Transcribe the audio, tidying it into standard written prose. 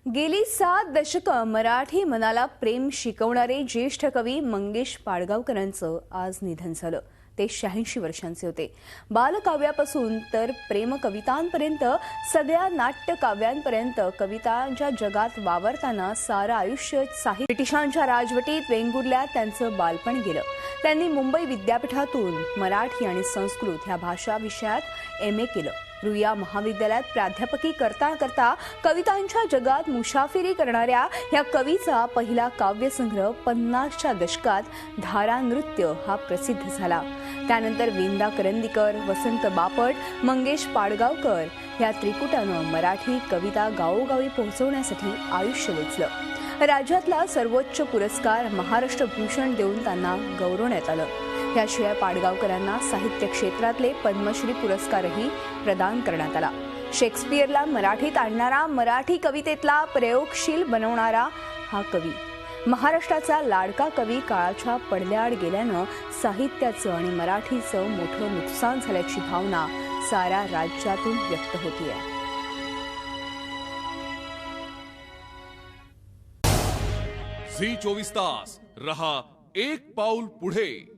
गेली 7 दशकं मराठी मनाला प्रेम शिकवणारे ज्येष्ठ कवी मंगेश पाडगावकरांचं आज निधन झालं। ते 86 वर्षांचे होते। बालकाव्यापासून तर प्रेम कवितांपर्यंत सगळ्या नाट्य काव्यांपर्यंत कवितांच्या जगात वावरताना सारं आयुष्य साहित्य ब्रिटिशांच्या राजवटीत वेंगुर्ल्यात त्यांचं बालपण गेलं। त्यांनी मुंबई विद्यापीठातून मराठी आणि संस्कृत ह्या भाषा विषयात एम.ए. केलं। रुईया महाविद्यालयात प्राध्यापकी करता करता कवितांच्या जगात मुसाफिरी करणाऱ्या ह्या कवीचा पहिला काव्यसंग्रह 50च्या दशकात धारा नृत्य हा प्रसिद्ध झाला। त्यानंतर विंदा करंदीकर, वसंत बापट, मंगेश पाडगावकर ह्या त्रिकुटानं मराठी कविता गावोगावी पोहोचवण्यासाठी आयुष्य वेचलं। राज्यातला सर्वोच्च पुरस्कार महाराष्ट्र भूषण देऊन त्यांना गौरवण्यात आलं। याशिवाय पाडगावकरांना साहित्य क्षेत्रातले पद्मश्री पुरस्कारही प्रदान करण्यात आला। शेक्सपियरला मराठीत आणणारा, मराठी कवितेतला प्रयोगशील बनवणारा हा कवी, महाराष्ट्राचा लाडका कवी काळाच्या पडद्याआड गेल्यानं साहित्याचं आणि मराठीचं मोठं नुकसान झाल्याची भावना साऱ्या राज्यातून व्यक्त होतीये। झी 24 तास रहा एक पाऊल पुढे।